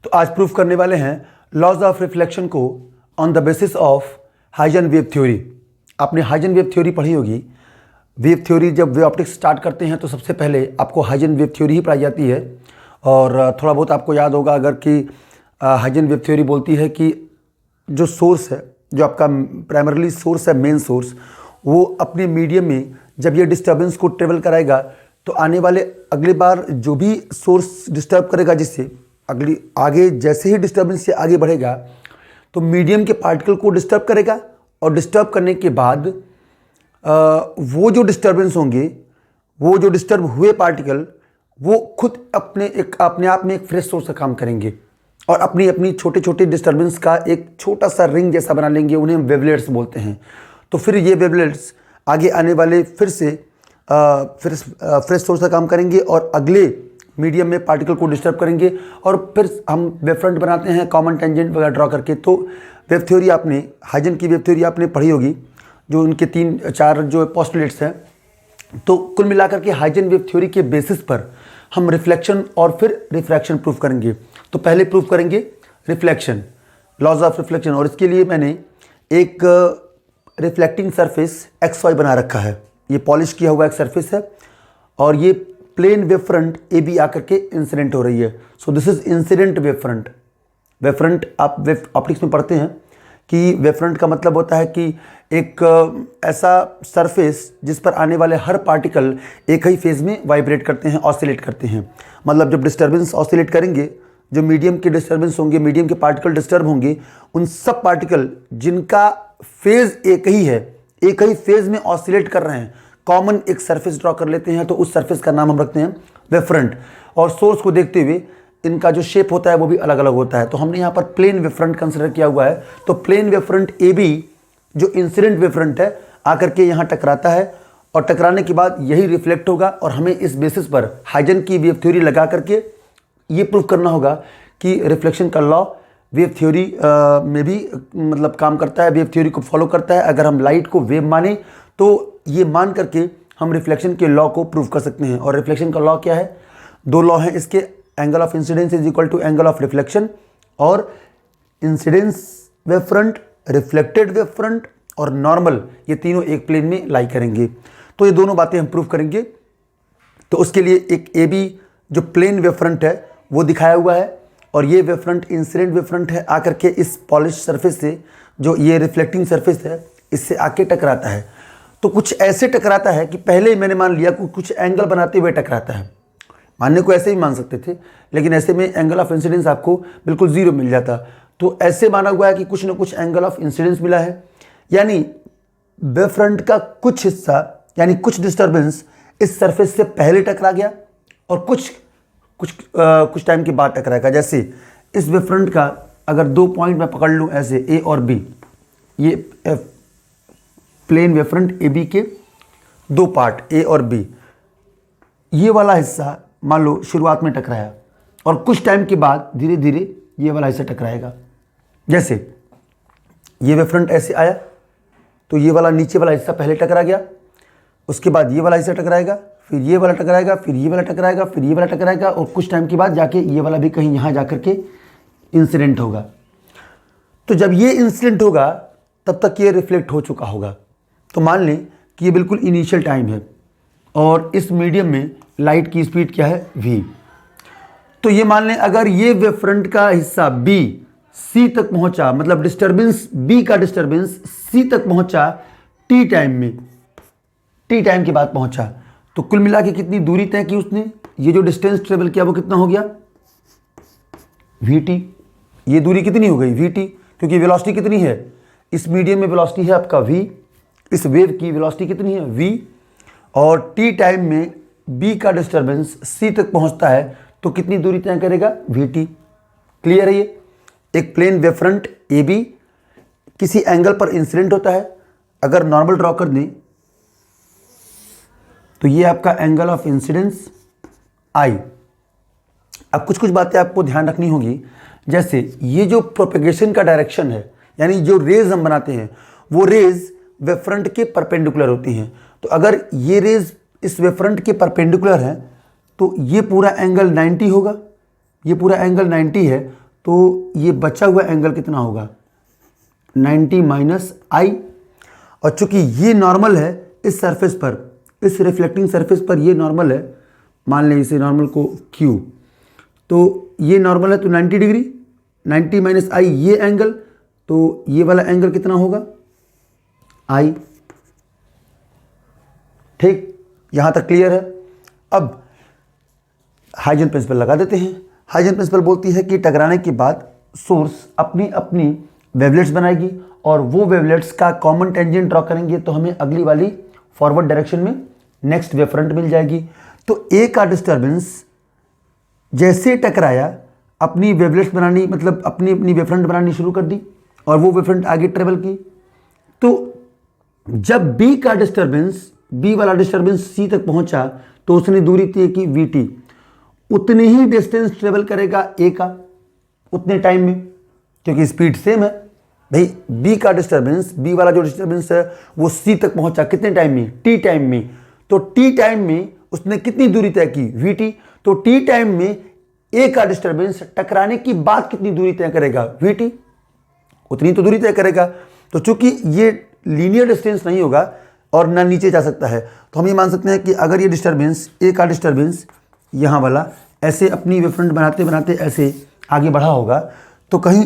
तो आज प्रूफ करने वाले हैं लॉज ऑफ रिफ्लेक्शन को on the basis of Huygens wave theory. आपने हाइजन वेव थ्योरी पढ़ी होगी। वेव थ्योरी जब वेव ऑप्टिक्स स्टार्ट करते हैं तो सबसे पहले आपको हाइजन वेव थ्योरी ही पढ़ाई जाती है। और थोड़ा बहुत आपको याद होगा अगर कि हाइजन वेव थ्योरी बोलती है कि जो सोर्स है, जो आपका प्राइमरली सोर्स है, मेन सोर्स, वो अपने मीडियम में जब ये डिस्टर्बेंस को ट्रेवल कराएगा तो आने वाले अगली बार जो भी सोर्स डिस्टर्ब करेगा, जिससे अगली आगे जैसे ही डिस्टर्बेंस से आगे बढ़ेगा तो मीडियम के पार्टिकल को डिस्टर्ब करेगा। और डिस्टर्ब करने के बाद वो जो डिस्टर्बेंस होंगे, वो जो डिस्टर्ब हुए पार्टिकल, वो खुद अपने आप में एक फ्रेश सोर्स का काम करेंगे और अपनी अपनी छोटे छोटे डिस्टर्बेंस का एक छोटा सा रिंग जैसा बना लेंगे। उन्हें हम वेवलेट्स बोलते हैं। तो फिर ये वेवलेट्स आगे आने वाले फिर से फ्रेश सोर्स का काम करेंगे और अगले मीडियम में पार्टिकल को डिस्टर्ब करेंगे और फिर हम वेव फ्रंट बनाते हैं कॉमन टेंजेंट वगैरह ड्रॉ करके। तो वेव थ्योरी आपने, हाइजन की वेव थ्योरी आपने पढ़ी होगी, जो उनके 3-4 जो पोस्टुलेट्स हैं। तो कुल मिलाकर के हाइजन वेव थ्योरी के बेसिस पर हम रिफ्लेक्शन और फिर रिफ्रैक्शन प्रूफ करेंगे। तो पहले प्रूफ करेंगे रिफ्लेक्शन, लॉज ऑफ रिफ्लेक्शन। और इसके लिए मैंने एक रिफ्लेक्टिंग सरफेस XY बना रखा है। ये पॉलिश किया हुआ एक सरफेस है और ये प्लेन वेव फ्रंट AB आकर के इंसिडेंट हो रही है। सो this is incident wave front. Wave front आप वेव ऑप्टिक्स में पढ़ते हैं कि वेव फ्रंट का मतलब होता है कि एक ऐसा सरफेस जिस पर आने वाले हर पार्टिकल एक ही फेज में वाइब्रेट करते हैं, ऑसिलेट करते हैं। मतलब जब डिस्टर्बेंस ऑसिलेट करेंगे, जो मीडियम के डिस्टर्बेंस होंगे, मीडियम के पार्टिकल डिस्टर्ब होंगे, उन सब पार्टिकल जिनका फेज एक ही है, एक ही फेज में ऑसिलेट कर रहे हैं, कॉमन एक सरफेस ड्रॉ कर लेते हैं। तो उस सरफेस का नाम हम रखते हैं वेव फ्रंट। और सोर्स को देखते हुए इनका जो शेप होता है वो भी अलग अलग होता है। तो हमने यहाँ पर प्लेन वेव फ्रंट कंसिडर किया हुआ है। तो प्लेन वेव फ्रंट AB जो इंसिडेंट वेव फ्रंट है आकर के यहाँ टकराता है और टकराने के बाद यही रिफ्लेक्ट होगा। और हमें इस बेसिस पर हाइजन की वेव थ्योरी लगा करके ये प्रूफ करना होगा कि रिफ्लेक्शन का लॉ वेव थ्योरी में भी मतलब काम करता है, वेव थ्योरी को फॉलो करता है। अगर हम लाइट को वेव माने तो ये मान करके हम रिफ्लेक्शन के लॉ को प्रूव कर सकते हैं। और रिफ्लेक्शन का लॉ क्या है? 2 लॉ हैं इसके, angle of incidence is equal to angle of reflection, और incidence wave front, reflected wave front और नॉर्मल, ये तीनों एक प्लेन में लाई करेंगे। तो ये दोनों बातें हम प्रूव करेंगे। तो उसके लिए एक AB जो प्लेन वेव फ्रंट है वो दिखाया हुआ है और ये wave front incident wave front है, आकर के इस पॉलिश सरफेस से, जो ये रिफ्लेक्टिंग सरफेस है, इससे आके टकराता है। तो कुछ ऐसे टकराता है कि पहले ही मैंने मान लिया कि कुछ एंगल बनाते हुए टकराता है। मानने को ऐसे ही मान सकते थे, लेकिन ऐसे में एंगल ऑफ इंसिडेंस आपको बिल्कुल 0 मिल जाता। तो ऐसे माना हुआ है कि कुछ ना कुछ एंगल ऑफ इंसिडेंस मिला है, यानी वेव फ्रंट का कुछ हिस्सा, यानी कुछ डिस्टर्बेंस इस सरफेस से पहले टकरा गया और कुछ टाइम के बाद टकराएगा। जैसे इस वेव फ्रंट का अगर 2 पॉइंट मैं पकड़ लूँ ऐसे A और B, ये प्लेन वेव फ्रंट AB के 2 पार्ट A और B, ये वाला हिस्सा मान लो शुरुआत में टकराया और कुछ टाइम के बाद धीरे धीरे ये वाला हिस्सा टकराएगा। जैसे ये वेव फ्रंट ऐसे आया तो ये वाला नीचे वाला हिस्सा पहले टकरा गया, उसके बाद ये वाला हिस्सा टकराएगा, फिर ये वाला टकराएगा, फिर ये वाला टकराएगा, फिर ये वाला टकराएगा और कुछ टाइम के बाद जाके ये वाला भी कहीं यहाँ जाकर के इंसिडेंट होगा। तो जब ये इंसिडेंट होगा तब तक ये रिफ्लेक्ट हो चुका होगा। तो मान लें कि ये बिल्कुल इनिशियल टाइम है और इस मीडियम में लाइट की स्पीड क्या है? v। तो ये मान लें अगर ये वेव फ्रंट का हिस्सा B C तक पहुंचा, मतलब डिस्टर्बेंस B का डिस्टर्बेंस C तक पहुंचा T टाइम में, T टाइम के बाद पहुंचा, तो कुल मिला के कितनी दूरी तय की उसने? ये जो डिस्टेंस ट्रेवल किया वो कितना हो गया? VT। ये दूरी कितनी हो गई? VT। क्योंकि वेलोसिटी कितनी है इस मीडियम में? वेलोसिटी है आपका v। इस वेव की वेलोसिटी कितनी है? v। और T टाइम में B का डिस्टर्बेंस C तक पहुंचता है तो कितनी दूरी तय करेगा? VT। क्लियर है? ये एक प्लेन वेव फ्रंट AB किसी एंगल पर इंसिडेंट होता है। अगर नॉर्मल ड्रॉ कर दें तो ये आपका एंगल ऑफ इंसिडेंस I। अब कुछ बातें आपको ध्यान रखनी होगी, जैसे ये जो प्रोपेगेशन का डायरेक्शन है, यानी जो रेज हम बनाते हैं वो रेज वेव फ्रंट के परपेंडिकुलर होती हैं। तो अगर ये रेज इस वेव फ्रंट के परपेंडिकुलर है तो ये पूरा एंगल 90 होगा, ये पूरा एंगल 90 है। तो ये बचा हुआ एंगल कितना होगा 90 माइनस आई। और चूंकि ये नॉर्मल है इस सरफेस पर, इस रिफ्लेक्टिंग सरफेस पर ये नॉर्मल है, मान लें इसे नॉर्मल को Q, तो ये नॉर्मल है तो 90 डिग्री, 90 माइनस आई ये एंगल, तो ये वाला एंगल कितना होगा आई। ठीक, यहां तक क्लियर है। अब हाइजन प्रिंसिपल लगा देते हैं। हाइजन प्रिंसिपल बोलती है कि टकराने के बाद सोर्स अपनी अपनी वेवलेट्स बनाएगी और वो वेवलेट्स का कॉमन टेंजेंट ड्रॉ करेंगे तो हमें अगली वाली फॉरवर्ड डायरेक्शन में नेक्स्ट वेव फ्रंट मिल जाएगी। तो ए का डिस्टर्बेंस जैसे टकराया अपनी वेवलेट्स बनानी, मतलब अपनी अपनी वेव फ्रंट बनानी शुरू कर दी और वो वेव फ्रंट आगे ट्रेवल की। तो जब बी का डिस्टर्बेंस, बी वाला डिस्टर्बेंस सी तक पहुंचा तो उसने दूरी तय की वी टी, उतनी ही डिस्टेंस ट्रेवल करेगा ए का उतने टाइम में, क्योंकि स्पीड सेम है। भाई बी का डिस्टर्बेंस, बी वाला जो डिस्टर्बेंस है वो सी तक पहुंचा कितने टाइम में, टी टाइम में। तो टी टाइम में उसने कितनी दूरी तय की वी टी, तो टी टाइम में ए का डिस्टर्बेंस टकराने की बाद कितनी दूरी तय करेगा वी टी, उतनी तो दूरी तय करेगा। तो चूंकि ये लीनियर डिस्टेंस नहीं होगा और ना नीचे जा सकता है, तो हम ये मान सकते हैं कि अगर ये डिस्टर्बेंस, ए का डिस्टर्बेंस यहाँ वाला ऐसे अपनी वेव फ्रंट बनाते बनाते ऐसे आगे बढ़ा होगा, तो कहीं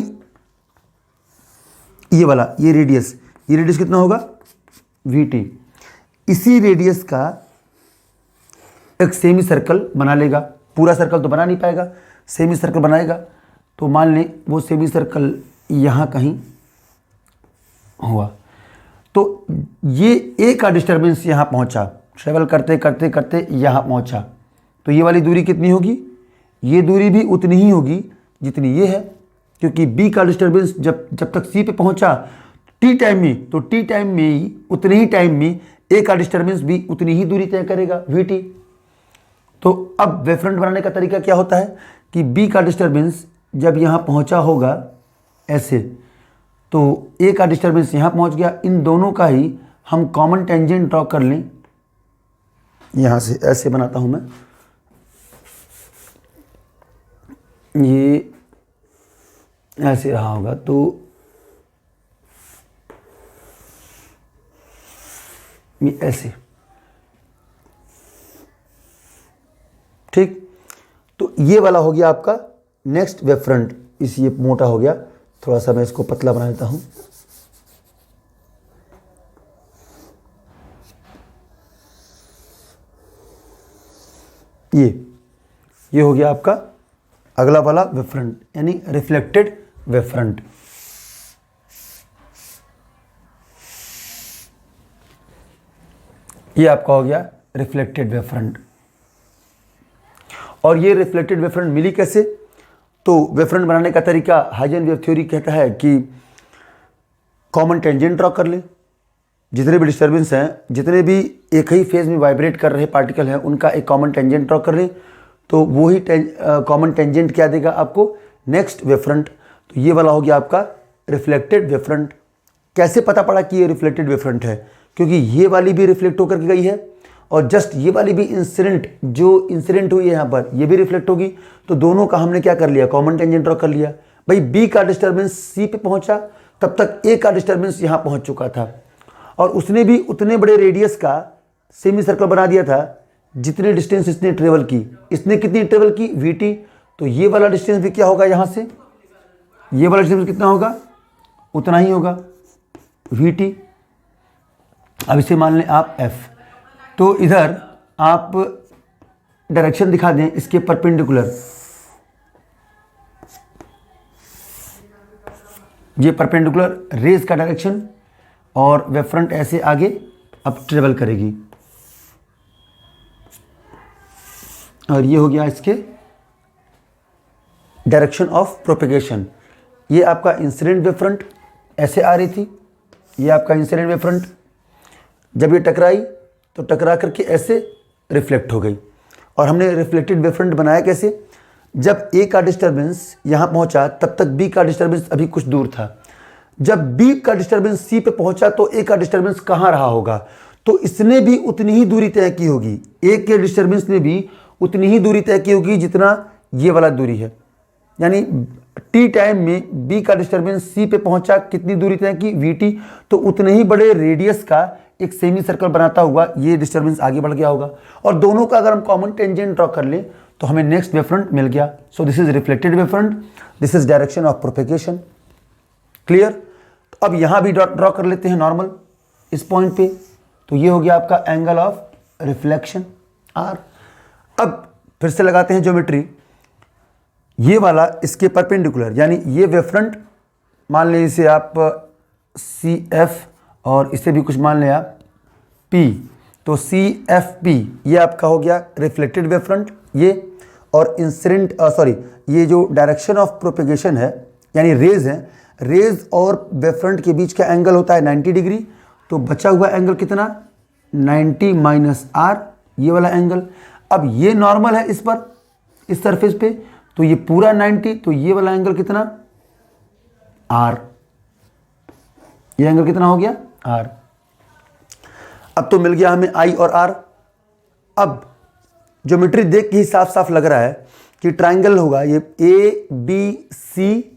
ये वाला ये रेडियस कितना होगा वी टी, इसी रेडियस का एक सेमी सर्कल बना लेगा। पूरा सर्कल तो बना नहीं पाएगा, सेमी सर्कल बनाएगा। तो मान लें वो सेमी सर्कल यहाँ कहीं हुआ, तो ये ए का डिस्टर्बेंस यहाँ पहुँचा, ट्रेवल करते करते करते यहाँ पहुँचा, तो ये वाली दूरी कितनी होगी, ये दूरी भी उतनी ही होगी जितनी ये है, क्योंकि बी का डिस्टर्बेंस जब तक सी पे पहुंचा टी टाइम में, तो टी टाइम में ही उतने ही टाइम में ए का डिस्टर्बेंस भी उतनी ही दूरी तय करेगा वी टी। तो अब वेव फ्रंट बनाने का तरीका क्या होता है कि बी का डिस्टर्बेंस जब यहाँ पहुंचा होगा ऐसे, तो ए का डिस्टर्बेंस यहाँ पहुंच गया, इन दोनों का ही हम कॉमन टेंजेंट ड्रॉ कर लें। यहाँ से ऐसे बनाता हूँ मैं, ये ऐसे रहा होगा, तो ये ऐसे, ठीक। तो ये वाला हो गया आपका नेक्स्ट वेव फ्रंट। इस ये मोटा हो गया, थोड़ा सा मैं इसको पतला बना देता हूँ। ये हो गया आपका अगला वाला वेव फ्रंट, यानी रिफ्लेक्टेड वेव फ्रंट। ये आपका हो गया रिफ्लेक्टेड वेव फ्रंट। और ये रिफ्लेक्टेड वेव फ्रंट मिली कैसे? तो वेव फ्रंट बनाने का तरीका हाइजन वेव थ्योरी कहता है कि कॉमन टेंजेंट ड्रॉ कर ले, जितने भी डिस्टर्बेंस हैं, जितने भी एक ही फेज में वाइब्रेट कर रहे पार्टिकल हैं, उनका एक कॉमन टेंजेंट ड्रॉ कर ले, तो वही कॉमन टेंजेंट क्या देगा आपको, नेक्स्ट वेव फ्रंट। तो ये वाला हो गया आपका रिफ्लेक्टेड वेव फ्रंट। कैसे पता पड़ा कि ये रिफ्लेक्टेड वेव फ्रंट है? क्योंकि ये वाली भी रिफ्लेक्ट होकर के गई है और जस्ट ये वाली भी जो इंसिडेंट हुई है यहाँ पर, ये भी रिफ्लेक्ट होगी। तो दोनों का हमने क्या कर लिया, कॉमन टेंजेंट ड्रॉ कर लिया। भाई बी का डिस्टर्बेंस सी पे पहुंचा, तब तक ए का डिस्टर्बेंस यहाँ पहुंच चुका था और उसने भी उतने बड़े रेडियस का सेमी सर्कल बना दिया था जितने डिस्टेंस इसने ट्रेवल की। इसने कितनी ट्रेवल की, वी टी। तो ये वाला डिस्टेंस भी क्या होगा, यहाँ से ये वाला डिस्टेंस कितना होगा, उतना ही होगा, वी टी। अब इसे मान लें आप एफ। तो इधर आप डायरेक्शन दिखा दें इसके परपेंडिकुलर, ये परपेंडिकुलर रेज का डायरेक्शन, और वेव फ्रंट ऐसे आगे अब ट्रेवल करेगी। और ये हो गया इसके डायरेक्शन ऑफ प्रोपेगेशन। ये आपका इंसिडेंट वेव फ्रंट ऐसे आ रही थी, ये आपका इंसिडेंट वेव फ्रंट जब ये टकराई तो टकरा करके ऐसे रिफ्लेक्ट हो गई। और हमने रिफ्लेक्टेड वेव फ्रंट बनाया कैसे, जब ए का डिस्टर्बेंस यहाँ पहुँचा तब तक बी का डिस्टर्बेंस अभी कुछ दूर था। जब बी का डिस्टर्बेंस सी पे पहुँचा तो ए का डिस्टर्बेंस कहाँ रहा होगा, तो इसने भी उतनी ही दूरी तय की होगी, ए के डिस्टर्बेंस ने भी उतनी ही दूरी तय की होगी जितना ये वाला दूरी है। यानी टी टाइम में बी का डिस्टर्बेंस सी पे पहुंचा, कितनी दूरी तय की वी टी, तो उतने ही बड़े रेडियस का एक सेमी सर्कल बनाता हुआ ये डिस्टर्बेंस आगे बढ़ गया होगा। और दोनों का अगर हम कॉमन टेंजेंट ड्रॉ कर ले तो हमें नेक्स्ट वेव फ्रंट मिल गया। सो this is reflected wave front, this is direction of propagation. Clear? तो अब यहां भी ड्रॉ कर लेते हैं नॉर्मल इस पॉइंट पे, तो ये हो गया आपका एंगल ऑफ रिफ्लेक्शन आर। अब फिर से लगाते हैं ज्योमेट्री, ये वाला इसके परपेंडिकुलर, यानी ये वेव फ्रंट मान लें इसे आप सी एफ और इसे भी कुछ मान लें आप पी, तो सी एफ पी ये आपका हो गया रिफ्लेक्टेड वेव फ्रंट ये, और इंसिडेंट सॉरी ये जो डायरेक्शन ऑफ प्रोपेगेशन है यानी रेज है, रेज और वेव फ्रंट के बीच का एंगल होता है 90 डिग्री, तो बचा हुआ एंगल कितना 90 माइनस आर, ये वाला एंगल। अब ये नॉर्मल है इस पर, इस सरफेस पे, तो ये पूरा 90, तो ये वाला एंगल कितना आर, ये एंगल कितना हो गया आर। अब तो मिल गया हमें आई और आर। अब ज्योमेट्री देख के ही साफ साफ लग रहा है कि ट्राइंगल होगा ये ए बी सी,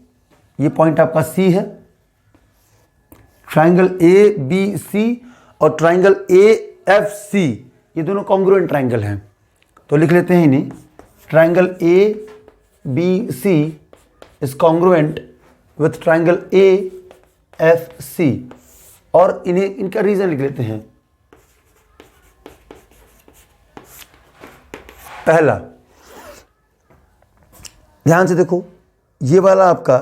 ये पॉइंट आपका सी है, ट्राइंगल ए बी सी और ट्राइंगल ए एफ सी, ये दोनों कॉन्ग्रुएंट ट्राइंगल हैं, तो लिख लेते हैं इन्हें, triangle A B C is congruent with triangle A F C, और इन्हें इनका रीजन लिख लेते हैं। पहला, ध्यान से देखो, ये वाला आपका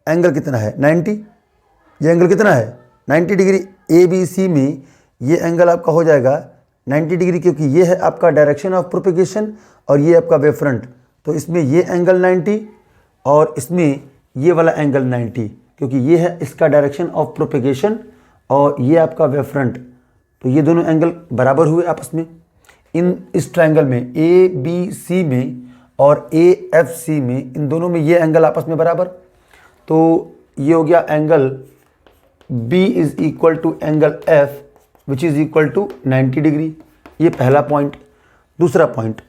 एंगल कितना है 90, ये एंगल कितना है 90 डिग्री, ए बी सी में ये एंगल आपका हो जाएगा 90 डिग्री, क्योंकि ये है आपका डायरेक्शन ऑफ प्रोपेगेशन और ये आपका वेव फ्रंट, तो इसमें ये एंगल 90 और इसमें ये वाला एंगल 90, क्योंकि ये है इसका डायरेक्शन ऑफ प्रोपेगेशन और ये आपका वेव फ्रंट, तो ये दोनों एंगल बराबर हुए आपस में। इस ट्रायंगल में ए बी सी में और ए एफ सी में, इन दोनों में ये एंगल आपस में बराबर, तो ये हो गया angle B is equal to angle F which is equal to 90 degree. ये पहला पॉइंट। दूसरा पॉइंट,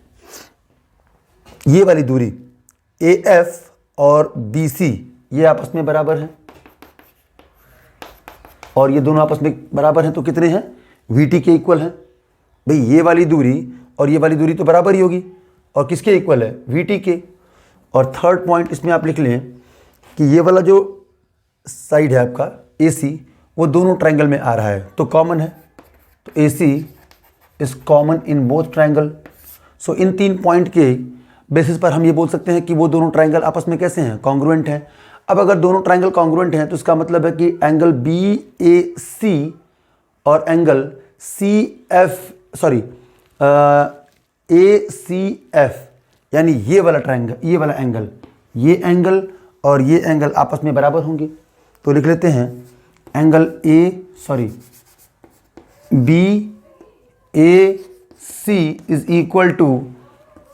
ये वाली दूरी AF और BC ये आपस में बराबर हैं, और ये दोनों आपस में बराबर हैं, तो कितने हैं VT के इक्वल हैं। भाई ये वाली दूरी और ये वाली दूरी तो बराबर ही होगी, और किसके इक्वल है VT के। और थर्ड पॉइंट इसमें आप लिख लें कि ये वाला जो साइड है आपका AC, वो दोनों ट्रायंगल में आ रहा है, तो कॉमन है, तो AC is common in both triangle. So इन तीन पॉइंट के बेसिस पर हम ये बोल सकते हैं कि वो दोनों ट्रायंगल आपस में कैसे हैं, कॉन्ग्रुएंट हैं। अब अगर दोनों ट्रायंगल कॉन्ग्रुएंट हैं तो इसका मतलब है कि एंगल BAC और एंगल ACF, यानी ये वाला ट्रायंगल, ये वाला एंगल, ये एंगल और ये एंगल आपस में बराबर होंगे। तो लिख लेते हैं angle BAC is equal to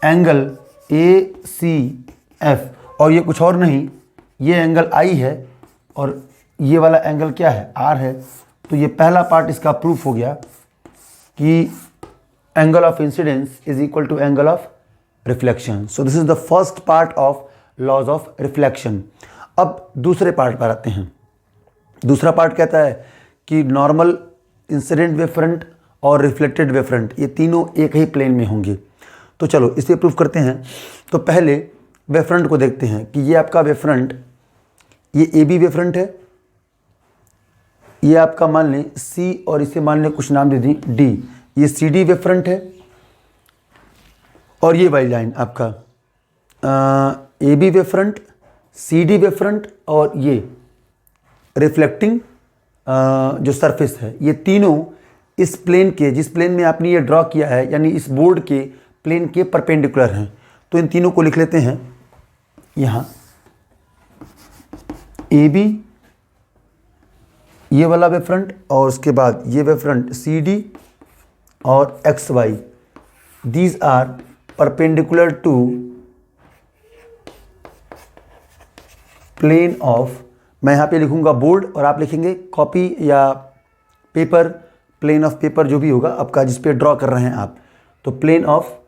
angle ACF, और ये कुछ और नहीं, ये एंगल I है और ये वाला एंगल क्या है R है। तो ये पहला पार्ट इसका प्रूफ हो गया कि angle of incidence is equal to angle of reflection. So this is the first part of laws of reflection. अब दूसरे पार्ट पर आते हैं। दूसरा पार्ट कहता है कि नॉर्मल इंसिडेंट वेव फ्रंट और रिफ्लेक्टेड वेव फ्रंट ये तीनों एक ही प्लेन में होंगे। तो चलो इसे प्रूफ करते हैं। तो पहले वेव फ्रंट को देखते हैं कि ये आपका वेव फ्रंट, ये AB वेव फ्रंट है, ये आपका मान लें C और इसे मान लें कुछ नाम दे दी D, ये CD वेव फ्रंट है, और ये वाली लाइन आपका AB wave front, CD wave front और ये रिफ्लेक्टिंग जो सरफेस है, ये तीनों इस प्लेन के, जिस प्लेन में आपने ये ड्रॉ किया है, यानी इस बोर्ड के प्लेन के परपेंडिकुलर हैं। तो इन तीनों को लिख लेते हैं यहाँ AB, ये वाला वेव फ्रंट, और उसके बाद ये वेव फ्रंट CD और XY, these are perpendicular to plane of, मैं यहाँ पे लिखूंगा बोर्ड और आप लिखेंगे कॉपी या पेपर, प्लेन ऑफ पेपर जो भी होगा आपका जिस पे ड्रॉ कर रहे हैं आप, तो प्लेन ऑफ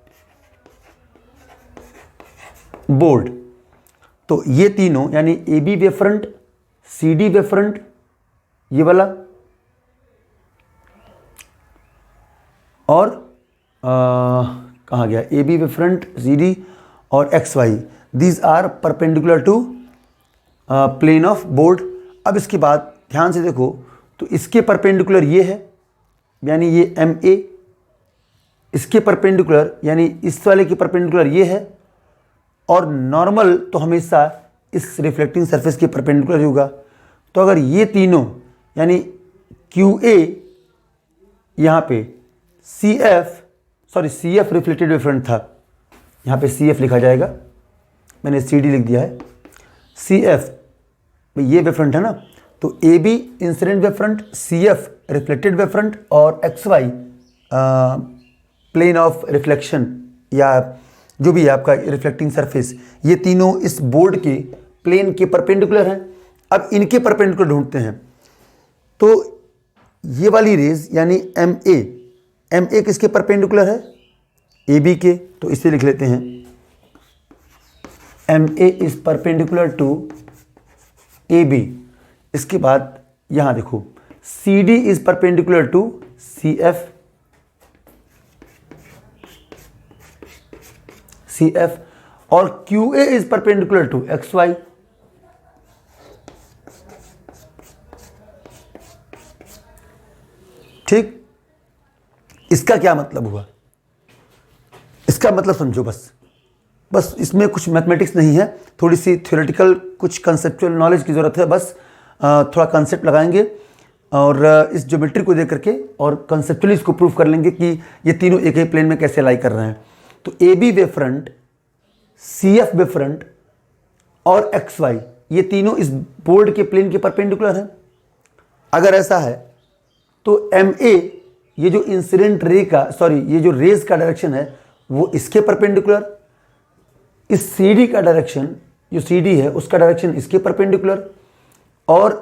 बोर्ड। तो ये तीनों यानी A B wave front, C D wave front, ये वाला, और कहाँ गया, A B wave front, C D और X Y, these are perpendicular to plane of board. अब इसके बाद ध्यान से देखो, तो इसके परपेंडिकुलर ये है यानी ये एम ए, इसके परपेंडिकुलर यानी इस वाले के परपेंडिकुलर ये है, और नॉर्मल तो हमेशा इस रिफ्लेक्टिंग सरफेस के परपेंडिकुलर होगा। तो अगर ये तीनों यानी क्यू ए यहाँ पे C F reflected wave front था, यहाँ पे सी एफ लिखा जाएगा, मैंने सी डी लिख दिया है, सी एफ ये वेव फ्रंट है ना, तो A B incident wave front, C F reflected wave front और X Y plane of reflection या जो भी है आपका रिफ्लेक्टिंग सरफेस, ये तीनों इस बोर्ड के प्लेन के परपेंडिकुलर हैं। अब इनके परपेंडिकुलर ढूंढते हैं, तो ये वाली रेज यानी एम ए किसके परपेंडिकुलर है, ए बी के, तो इसे लिख लेते हैं M A is perpendicular to A B. इसके बाद यहाँ देखो C D is perpendicular to C F और Q A is perpendicular to X Y. ठीक, इसका क्या मतलब हुआ, इसका मतलब समझो, बस इसमें कुछ मैथमेटिक्स नहीं है, थोड़ी सी थ्योरेटिकल कुछ कंसेप्चुअल नॉलेज की ज़रूरत है। बस थोड़ा कंसेप्ट लगाएंगे और इस ज्योमेट्री को देख करके और कंसेप्चुअली इसको प्रूव कर लेंगे कि ये तीनों एक ही प्लेन में कैसे लाई कर रहे हैं। तो A B wave front, C F wave front और एक्स वाई ये तीनों इस बोर्ड के प्लेन के परपेंडिकुलर हैं। अगर ऐसा है तो एम ए ये जो इंसिडेंट रे का ये जो रेज का डायरेक्शन है वो इसके परपेंडिकुलर, इस सी डी का डायरेक्शन जो सी डी है उसका डायरेक्शन इसके परपेंडिकुलर और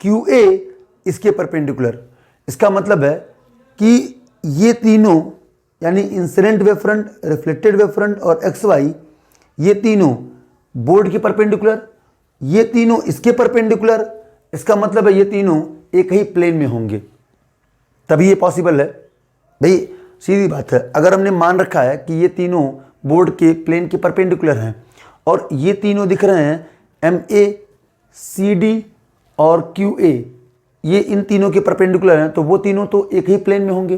क्यू ए इसके परपेंडिकुलर। इसका मतलब है कि ये तीनों यानी incident wave front, reflected wave front और एक्स वाई ये तीनों बोर्ड के परपेंडिकुलर, ये तीनों इसके परपेंडिकुलर। इसका मतलब है ये तीनों एक ही प्लेन में होंगे, तभी ये पॉसिबल है। भाई सीधी बात है, अगर हमने मान रखा है कि ये तीनों बोर्ड के प्लेन के परपेंडिकुलर हैं और ये तीनों दिख रहे हैं एम ए, सी डी और क्यू ए, ये इन तीनों के परपेंडिकुलर हैं, तो वो तीनों तो एक ही प्लेन में होंगे,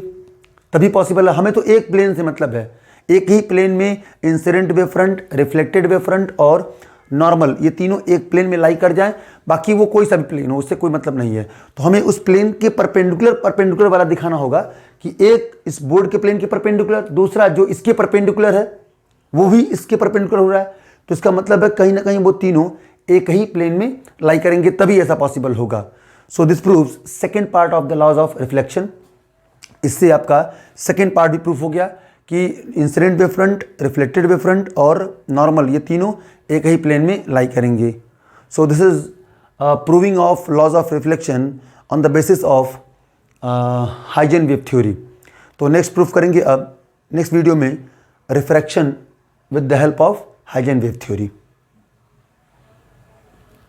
तभी पॉसिबल है। हमें तो एक प्लेन से मतलब है, एक ही प्लेन में incident wave front, reflected wave front और नॉर्मल ये तीनों एक प्लेन में लाई कर जाएं, बाकी वो कोई सा भी प्लेन हो उससे कोई मतलब नहीं है। तो हमें उस प्लेन के परपेंडिकुलर वाला दिखाना होगा कि एक इस बोर्ड के प्लेन के परपेंडिकुलर, दूसरा जो इसके परपेंडिकुलर है वो भी इसके परपेंडिकुलर हो रहा है। तो इसका मतलब है कहीं ना कहीं वो तीनों एक ही प्लेन में लाई करेंगे, तभी ऐसा पॉसिबल होगा। So this proves second part of the laws of reflection. इससे आपका सेकेंड पार्ट भी प्रूफ हो गया कि incident wave front, reflected wave front और नॉर्मल ये तीनों एक ही प्लेन में लाई करेंगे। So this is proving of laws of reflection on the basis of Huygens wave theory. तो नेक्स्ट प्रूफ करेंगे अब नेक्स्ट वीडियो में refraction with the help of Huygens wave theory.